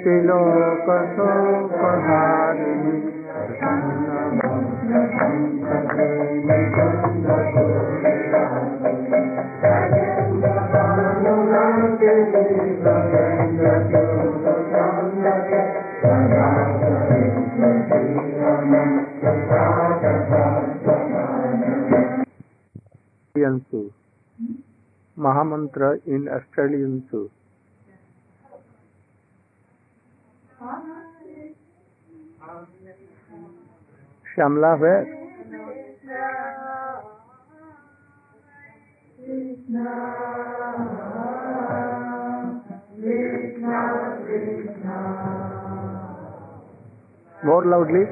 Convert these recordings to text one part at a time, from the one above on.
Trilokasopahariणी Mahamantra in Australian too. Shamla where? More loudly.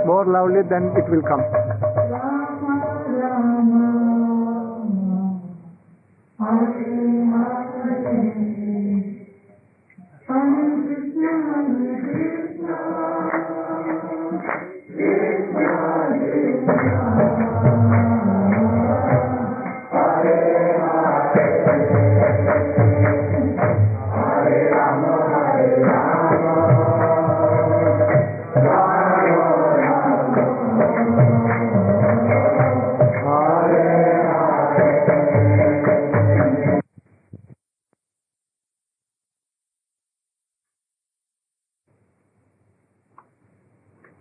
More loudly, then it will come.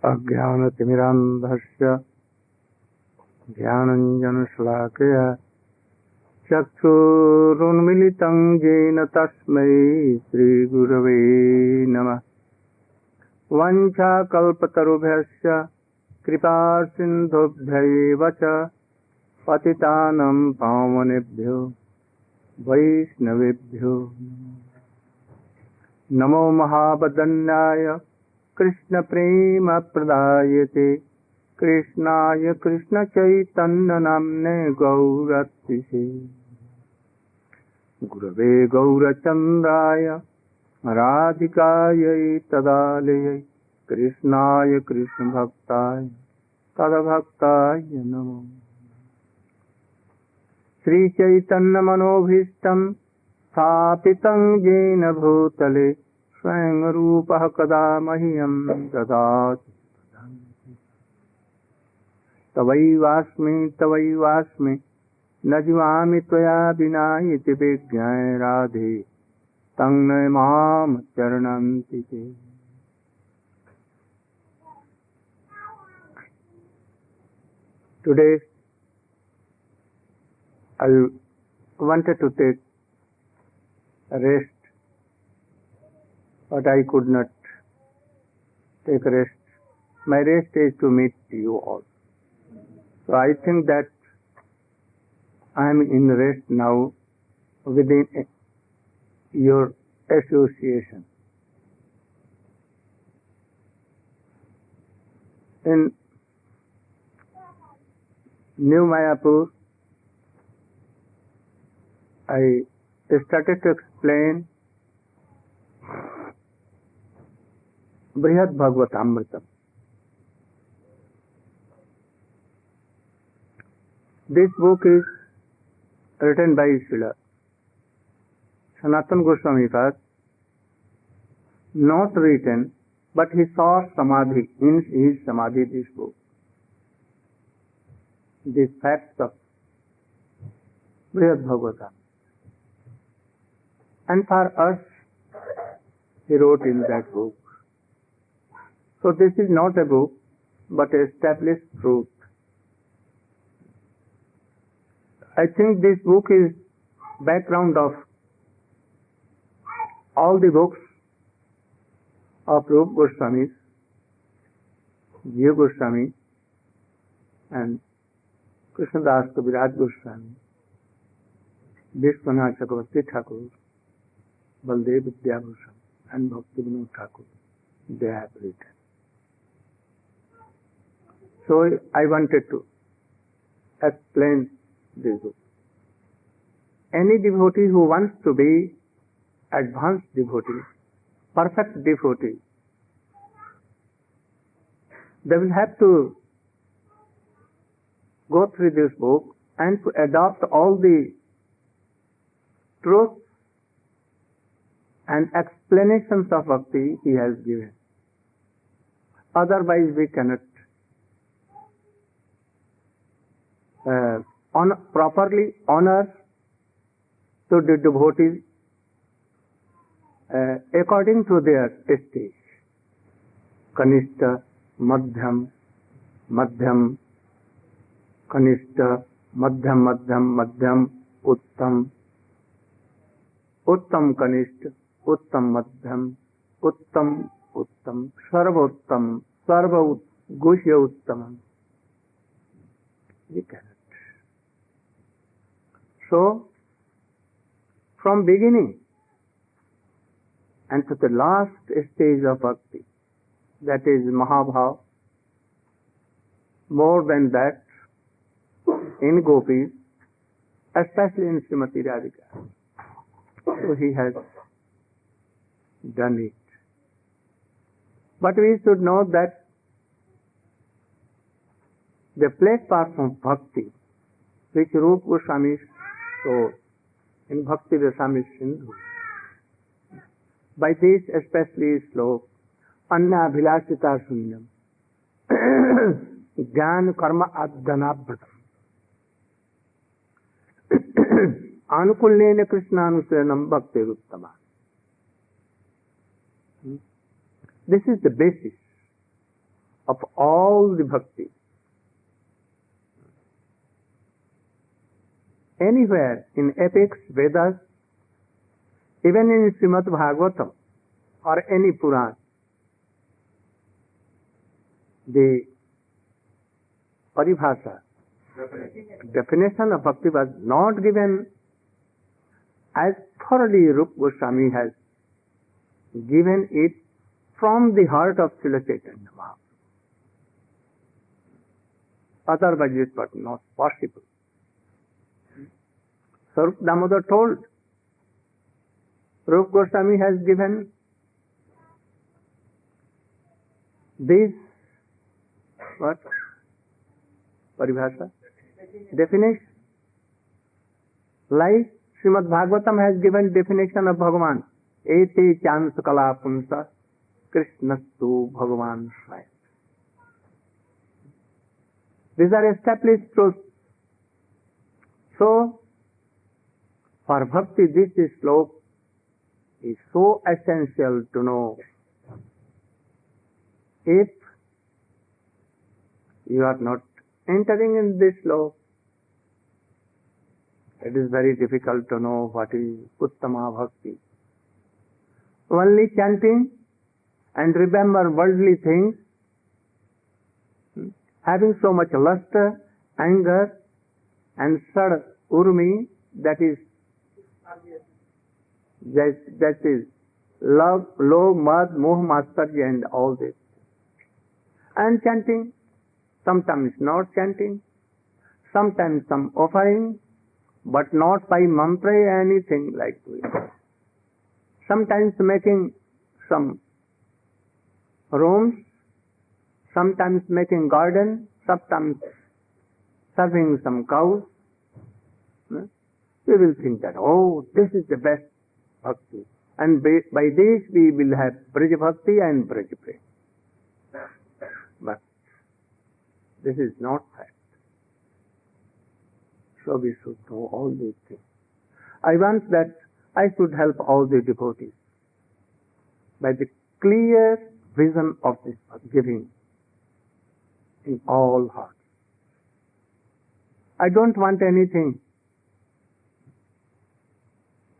अज्ञानतिमिरान्धस्य ज्ञानञ्जनशलाकया चक्षुरुन्मिलितं येन तस्मै श्रीगुरवे नमः। वाञ्छाकल्पतरुभ्यश्च कृपासिन्धुभ्यैव च पतितानं पावनेभ्यो वैष्णवेभ्यो नमो महावदन्याय कृष्ण प्रेम प्रदायते कृष्णाय कृष्ण चैतन्य नाम्ने गौरतिसे गुरवे गौरचन्द्राय राधिकायै तदालयै कृष्णाय कृष्ण भक्ताय तदभक्ताय नमो। श्री चैतन्य मनोभीष्टं स्थापितं येन भूतले स्वयं रूपः कदा मह्यं ददाति तवैवास्मि न जीवामि त्वया विना इति विज्ञाय राधे तं न मां चरणन्ति ते। Today I wanted to take a rest, but I could not take rest. My rest is to meet you all. So I think that I am in rest now within your association. In New Mayapur, I started to explain Brhad-Bhagavatamrtam. This book is written by Srila Sanatana Goswami Pad, not written, but he saw Samadhi, in his Samadhi, this book. The facts of Brhad-Bhagavatam. And for us, he wrote in that book. So this is not a book, but established truth. I think this book is background of all the books of Rupa Goswami, Jiva Goswami, and Krishnadas Kaviraj Goswami, Vishwanath Chakravarti Thakur, Baldev Vidya Goswami, and Bhakti Vinod Thakur. They have written. So I wanted to explain this book. Any devotee who wants to be advanced devotee, perfect devotee, they will have to go through this book and to adopt all the truths and explanations of bhakti he has given. Otherwise we cannot properly honor to the devotees according to their stage. Kanishta, Madhyam, Madhyam, Kanishta, Madhyam, Madhyam, Madhyam, Uttam, Uttam Kanishta, Uttam Madhyam, Uttam, Uttam, Sarva Uttam, Gushya Uttamam. We cannot. So, from beginning and to the last stage of bhakti, that is Mahabhav, more than that, in gopis, especially in Srimati Radhika. So he has done it. But we should know that the platform of bhakti, which Rupa Goswami showed in Bhakti Rasamrita Sindhu, by this especially slok, Anna Bhilasita Sunyam, Jnana Karma Adhanabhratam, Anukullena Krishna Anusaranam Bhakti Uttama. This is the basis of all the bhakti. Anywhere in epics, Vedas, even in Srimad Bhagavatam or any Puran, the paribhasa, definition of bhakti was not given as thoroughly Rupa Goswami has given it from the heart of Srila Chaitanya Mahaprabhu. Otherwise it was not possible. Sarup Damodar told, Rupa Goswami has given this, what? Paribhasa? Definition. Like Srimad Bhagavatam has given definition of Bhagavan. Ete chansa kala punsa Krishnastu Bhagavan Swayam. These are established truths. So, for bhakti, this slok is so essential to know. If you are not entering in this slok, it is very difficult to know what is Uttama Bhakti. Only chanting and remember worldly things, having so much lust, anger, and sad urmi, that is love, mad, moh, matsarya, and all this. And chanting, sometimes not chanting, sometimes some offering, but not by mantra, anything like this. Sometimes making some rooms, sometimes making garden, sometimes serving some cows. We will think that, oh, this is the best bhakti. And by this we will have Braj Bhakti and Braj Prem. But this is not fact. So we should know all these things. I want that I should help all the devotees by the clear vision of this giving in all hearts. I don't want anything.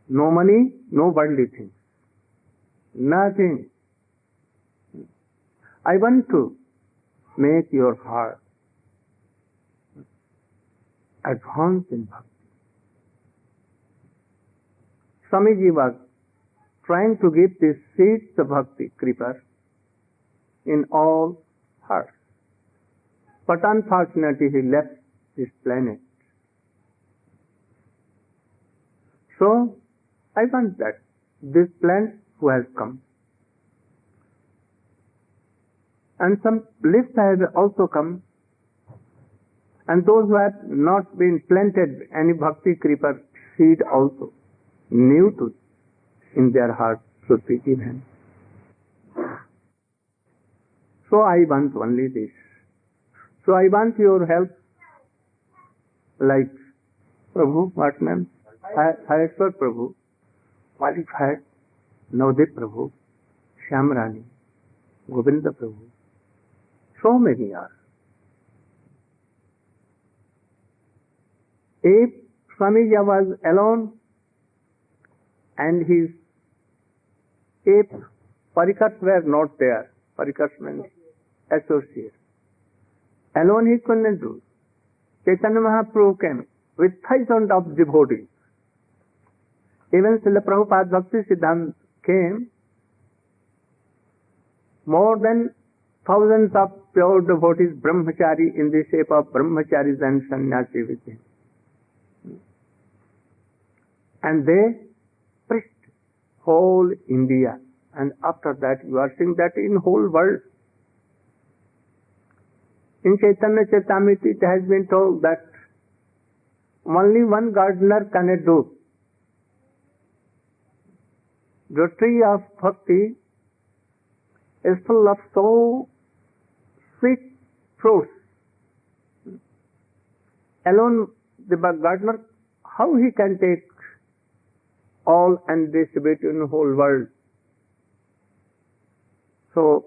No money, no worldly things. Nothing. I want to make your heart advance in bhakti. Swamiji was trying to give these seeds of bhakti, creeper, in all hearts. But unfortunately he left this planet. So, I want that this plant who has come, and some leaves have also come, And those who have not been planted any bhakti creeper seed also, new to in their hearts should be given. So I want only this. So I want your help, like Prabhu, what name? Hareshwar Prabhu, qualified, Navdeep Prabhu, Shyam Rani, Govinda Prabhu. So many are. If Swamiji was alone and if Parikars were not there, Parikars means associates, alone he couldn't do. Chaitanya Mahaprabhu came with thousands of devotees. Even Srila Prabhupada Bhakti Siddhanta came, more than thousands of pure devotees, brahmachari, in the shape of brahmacharis and sannyasi with him. And they preached whole India. And after that, you are seeing that in whole world. In Chaitanya Charitamrita, it has been told that only one gardener cannot do. The tree of bhakti is full of so sweet fruits. Alone, the gardener, how he can take all and distribute in the whole world? So,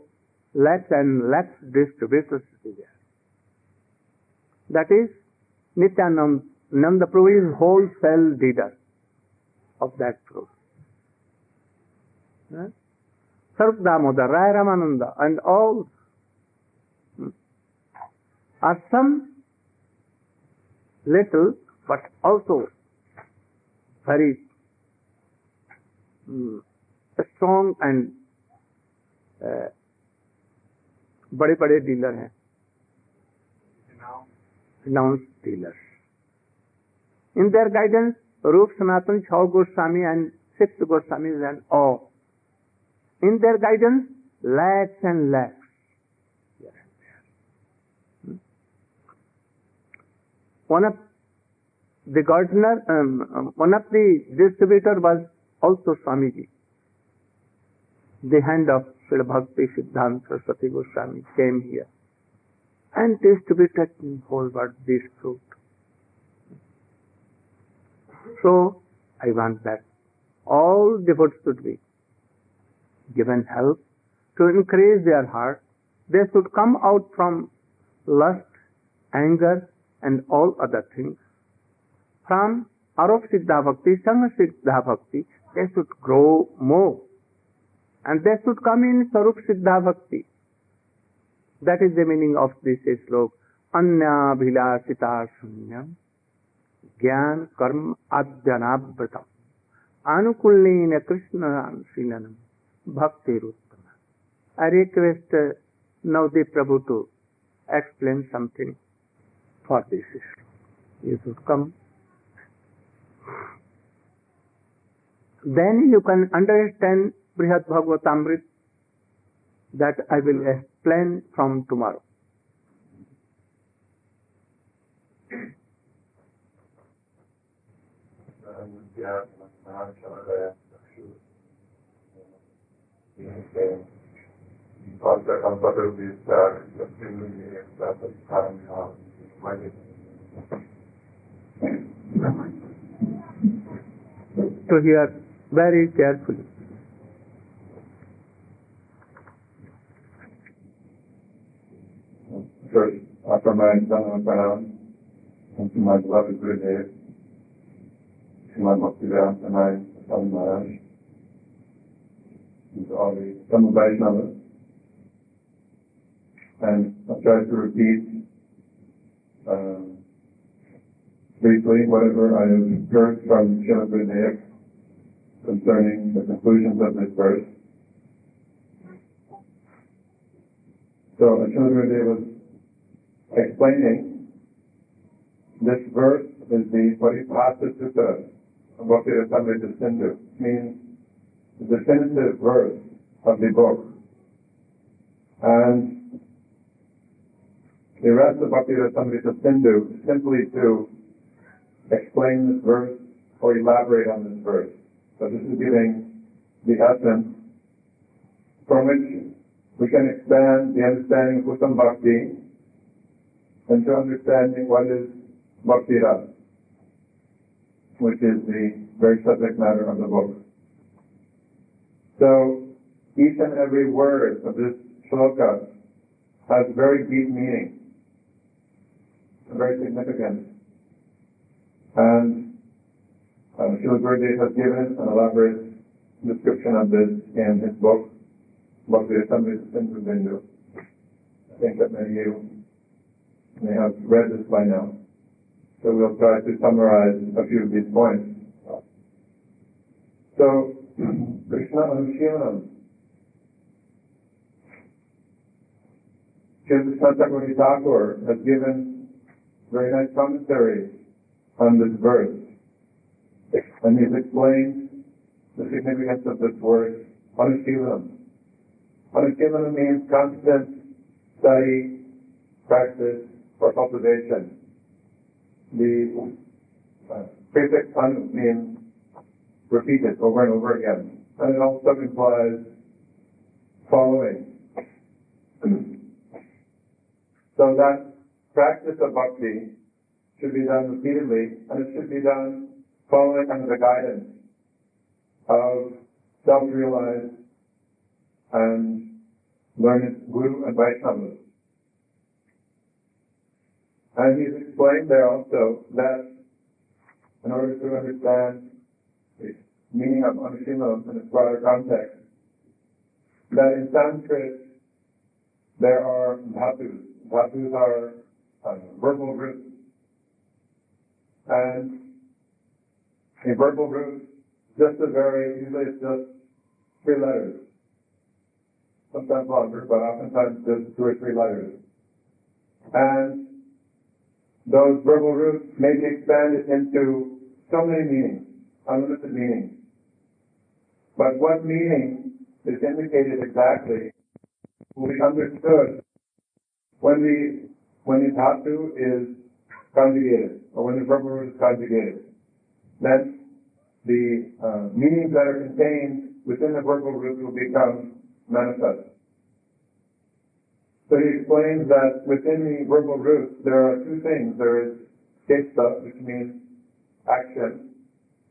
lakhs and lakhs distributors is there. That is, Nityananda Prabhu is wholesale leader of that fruit. Sarup Damodar, Rai Ramananda, and all are some little but also very strong and बड़े बड़े dealer हैं, renounced dealers. In their guidance, Rup Sanatan, Chau Goswami and Six Goswamis and all. In their guidance, lakhs and lakhs. One of the gardener, one of the distributor was also Swamiji. The hand of Srila Bhakti Siddhanta Saraswati Goswami came here and distributed in whole world this fruit. So, I want that all devotees should be given help to increase their heart. They should come out from lust, anger and all other things. From Arup Siddha Bhakti, Sangha Siddha Bhakti, they should grow more. And they should come in Sarup Siddha Bhakti. That is the meaning of this slok. Anya bhilasita sunyam Gyan karma adhyanabratam Anukullina Krishna Silanam Bhakti Uttama. I request Navdeep Prabhu to explain something for this issue. You should come. Then you can understand Brhad-Bhagavatamrtam that I will explain from tomorrow. To hear very carefully. First, offer my Dhamma and to my beloved Gurudev, Srila Bhaktivedanta Swami Maharaj, and to all the Uttama Vaishnavas. And I'll try to repeat briefly whatever I have heard from Srila Gurudev concerning the conclusions of this verse. So Srila Gurudev was explaining this verse is the Paripasa Sutta of Bhakti-rasamrita Sindhu, means the definitive verse of the book. And the rest of Bhakti Rasamrita Sindhu is simply to explain this verse or elaborate on this verse. So this is giving the essence from which we can expand the understanding of Uttama Bhakti into understanding what is Bhakti Ras, which is the very subject matter of the book. So each and every word of this shloka has very deep meaning, very significant. And Srila Gurudev has given an elaborate description of this in his book, Bhakti Rasamrita Sindhu. I think that many of you may have read this by now. So we'll try to summarize a few of these points. So, Krishna Anushilanam. Srila Chakravarti Thakur has given very nice commentary on this verse. And he's explained the significance of this word, Anushilanam. Anushilanam means constant study, practice, or cultivation. The prefix anu means repeated over and over again. And it also implies following. So that practice of bhakti should be done repeatedly, and it should be done following under the guidance of self-realized and learned Guru and Vaishnavas. And he's explained there also that in order to understand the meaning of Anushilanam in its broader context, that in Sanskrit there are dhatus. Dhatus are verbal roots. And a verbal root, usually it's just 3 letters. Sometimes longer, but oftentimes just 2 or 3 letters. And those verbal roots may be expanded into so many meanings, unlimited meanings. But what meaning is indicated exactly will be understood when the dhatu is conjugated, or when the verbal root is conjugated. Then the meanings that are contained within the verbal root will become manifest. So he explains that within the verbal root there are 2 things. There is chesta, which means action,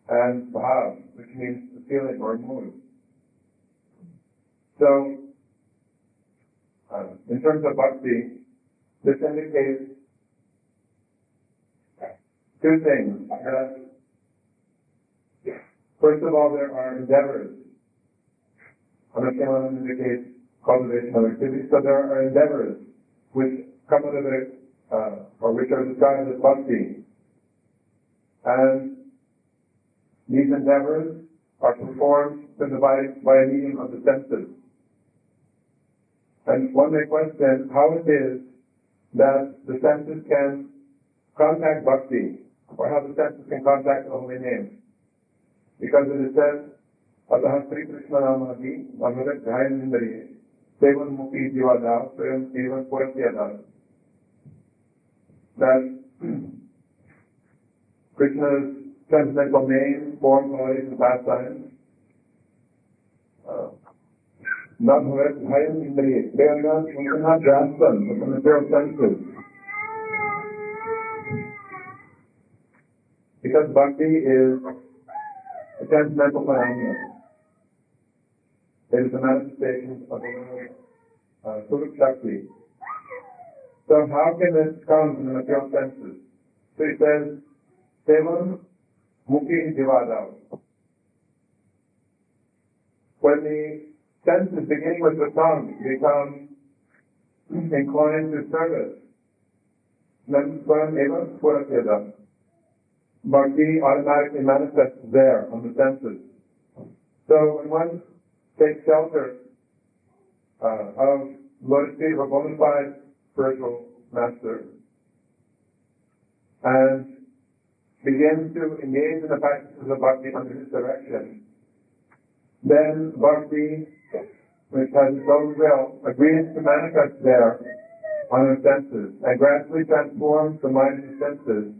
and bhav, which means feeling or mood. So, in terms of bhakti, this indicates 2 things. First of all, there are endeavors. Anushilanam indicates cultivation of activity. So there are endeavors which come out of it, or which are described as bhakti. And these endeavors are performed by a medium of the senses. And one may question how it is that the senses can contact bhakti, or how the senses can contact the holy name. Because it is said, Ataha Sri Krishna Namadi, Amadat Dhyan Indriye, Sevan Mukhi Jivada, Swayam Evan Purasyada. That Krishna's transcendental name, form, qualities, and pastimes, not Bhavat Dhyan Indriye. They are not, we cannot grasp them with the material senses. Because bhakti is a transcendental phenomena. It is a manifestation of the Surup Shakti. So how can this come from the material senses? So he says, Sevam Mukhi Jivadav. When the senses beginning with the tongue become inclined to service, then Swam Eva Purasyada. Bhakti automatically manifests there on the senses. So when one takes shelter of lotus feet of a bona fide spiritual master and begins to engage in the practices of bhakti under his direction, then bhakti, which has its own will, agrees to manifest there on our senses and gradually transforms the mind and senses,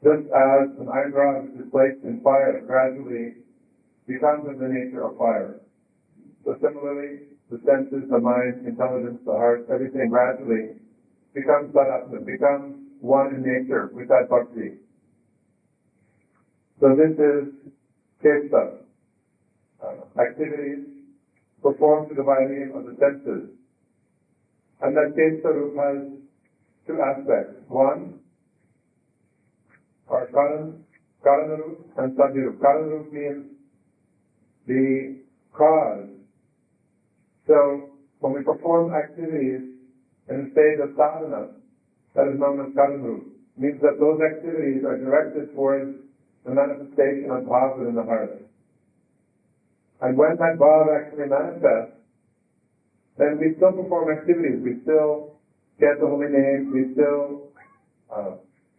just as an iron rod which is placed in fire gradually becomes of the nature of fire. So similarly, the senses, the mind, intelligence, the heart, everything gradually becomes Tadatma, becomes one in nature with that bhakti. So this is Chesta, activities performed through the by means of the senses. And that Chesta Rup has two aspects. One are Karana Rup and Siddhi Rup. Karana Rup means the cause. So when we perform activities in a state of sadhana, that is known as Karana Rup, means that those activities are directed towards the manifestation of bhava in the heart. And when that bhava actually manifests, then we still perform activities. We still chant the holy name. We still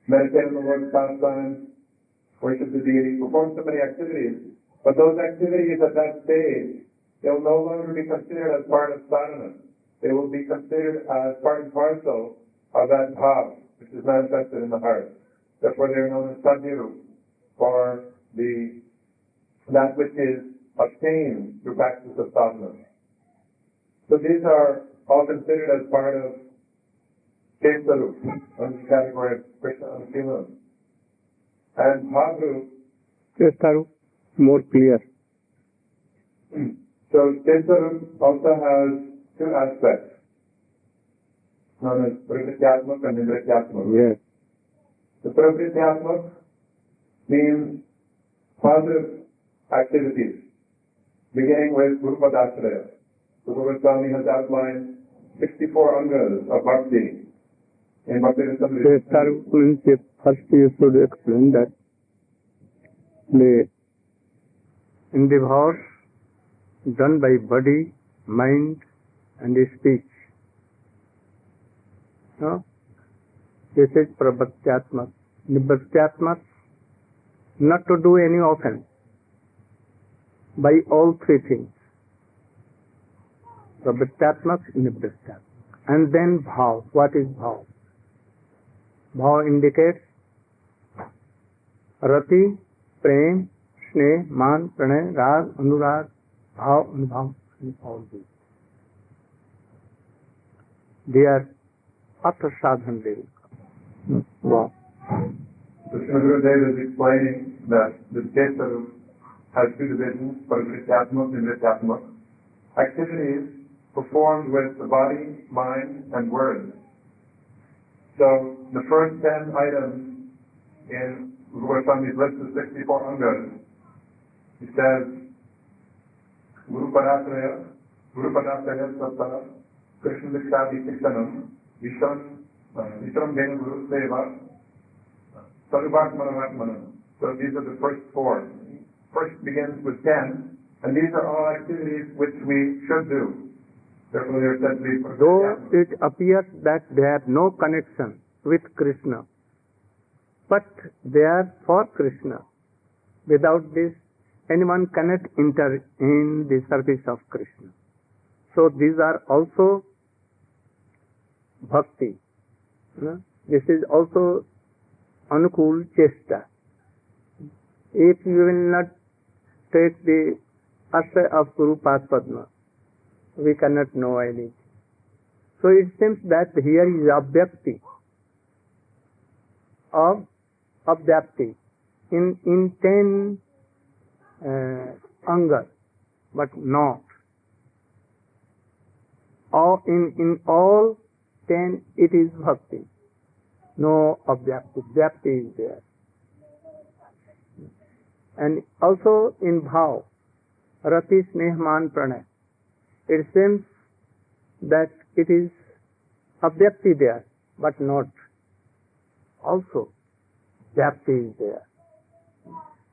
meditate on the Lord's pastimes, worship the deity, perform so many activities. But those activities at that stage, they will no longer be considered as part of sadhana. They will be considered as part and parcel of that bhava, which is manifested in the heart. Therefore, they are known as Siddhi Rup, for that which is obtained through practice of sadhana. So these are all considered as part of Chesta Rup, under the category of Krishna Anukila. And Bhava Rup, Chesta Rup, more clear. So Chesta Rup also has two aspects, known as Pravrityatmak and Nivrityatmak. Yes. The Pravrityatmak means positive activities, beginning with Rupa Dashraya. Rupa Gosvami has outlined 64 angas of bhakti in Bhakti-rasamrita. Chesta Rup means first you should explain that the endeavors done by body, mind and speech. No? This is Pravrityatmak. Nivrityatmak, not to do any offense by all three things. Pravrityatmak, Nivrityatmak. And then bhav. What is bhav? Bhav indicates rati, prem, sneh, man, pranay, rag, anurag, bhav, anubhav, and all these. They are after sadhana they will come. Wow. So Srila Gurudev is explaining that the Chesta Rup has two divisions, Pravrityatmak and Nivrityatmak. Activities performed with the body, mind, and words. So the first 10 items in Rupa Goswami's list of 64 angas, he says, Guru Padasraya, Sattva, Krishna Dikshadi Shikshanam, Vishram Venu Guru Seva, Sarubhakmanavatmanam. So these are the first four. First begins with 10, and these are all activities which we should do. Therefore, they are said to be Pravrityatmak. Though it appears that they have no connection with Krishna, but they are for Krishna. Without this, anyone cannot enter in the service of Krishna. So these are also bhakti. This is also Anukul Chesta. If you will not take the ashray of Guru Padma, we cannot know anything. So it seems that here is abhyakti of abhyakti in 10 angas, but not. All in all 10 it is bhakti. No abhyakti. Vyakti is there. And also in bhav, rati, sneh, man, pranay. It seems that it is abhyakti there, but not. Also, vyakti is there.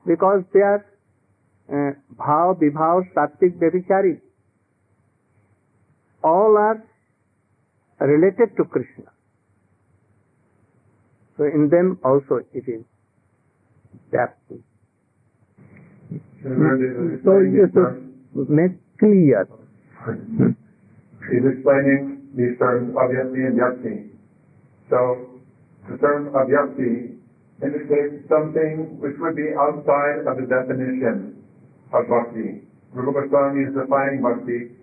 Because they are bhav, vibhav, sattik, vyabhichari. All are related to Krishna. So in them also it is vyakti. So you should make clear. He's explaining these terms avyakti and yakti. So the term avyakti indicates something which would be outside of the definition of bhakti. Rupa Gosvami is defining bhakti.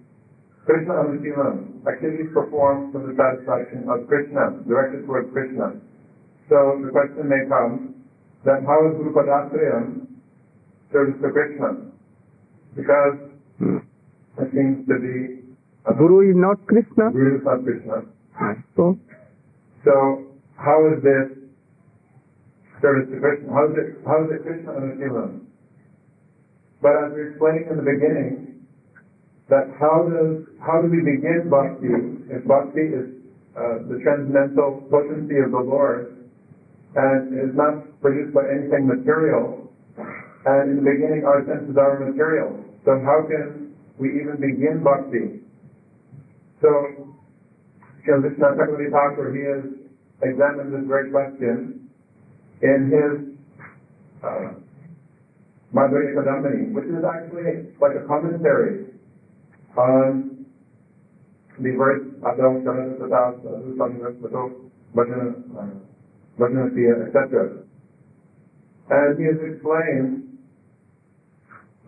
Krishna Anushila, activities performed for the satisfaction of Krishna, directed towards Krishna. So the question may come, that how is Rupa Dasrayam service to Krishna? Because it seems to be Guru is not Krishna. Guru is not Krishna. So how is this service to Krishna? How is it Krishna Anushila? But as we were explaining in the beginning, that how do we begin bhakti? If bhakti is the transcendental potency of the Lord and is not produced by anything material, and in the beginning our senses are material, so how can we even begin bhakti? So, Vishnu Chakravarti Thakur, he has examined this very question in his Madhurya Kadambini, which is actually like a commentary on the verse Adam Shanat Satas Bhajanatiya, etc. And he has explained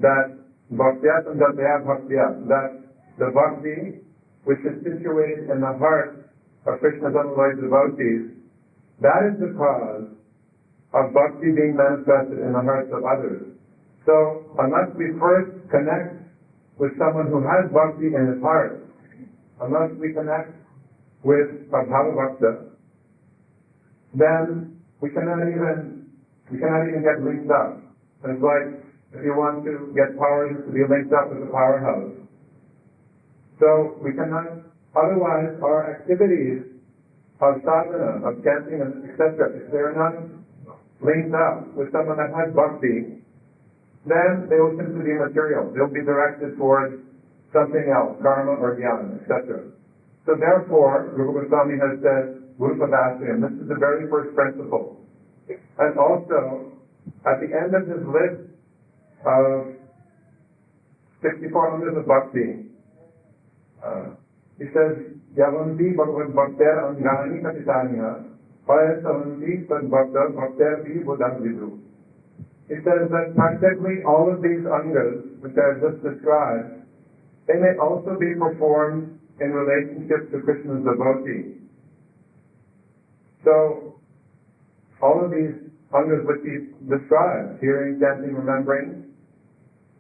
that Bhaktiyat and Datyat Bhaktiyat, that the bhakti which is situated in the heart of Krishna's unalloyed devotees, that is the cause of bhakti being manifested in the hearts of others. So, unless we first connect with someone who has bhakti in his heart, unless we connect with a bhava bhakta, then we cannot even get linked up. It's like if you want to get power, you have to be linked up with the powerhouse. So we cannot, otherwise our activities of sadhana, of chanting, etc., if they're not linked up with someone that has bhakti, then they will simply be material. They'll be directed towards something else, karma or jnana, etc. So therefore, Rupa Goswami has said, Rupa Dasrayam, this is the very first principle. And also, at the end of his list of 6400 of bhakti, he says, Yavanti Bhagavad Bhakter Angani Katitanya, Paya Savanti Tad Bhakta Bhakter Pi Buddham Vidru. He says that practically all of these angas, which I have just described, they may also be performed in relationship to Krishna's devotee. So, all of these angas which he describes, hearing, chanting, remembering,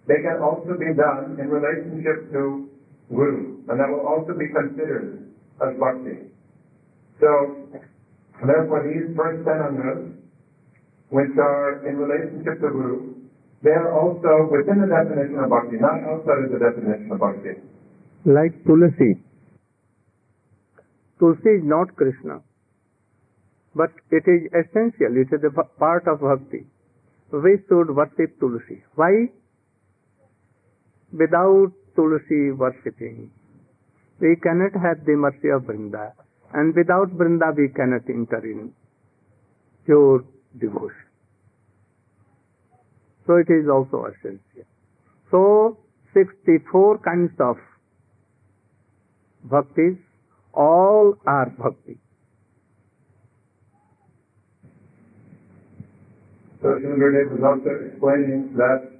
they can also be done in relationship to Guru, and that will also be considered as bhakti. So, therefore these first 10 angas, which are in relationship to Guru, they are also within the definition of bhakti, not outside of the definition of bhakti. Like Tulsi. Tulsi is not Krishna, but it is essential, it is a part of bhakti. We should worship Tulsi. Why? Without Tulsi worshipping, we cannot have the mercy of Vrinda, and without Vrinda we cannot enter in pure devotion. So it is also essential. So 64 kinds of bhaktis, all are bhakti. So Srila Gurudev was also explaining that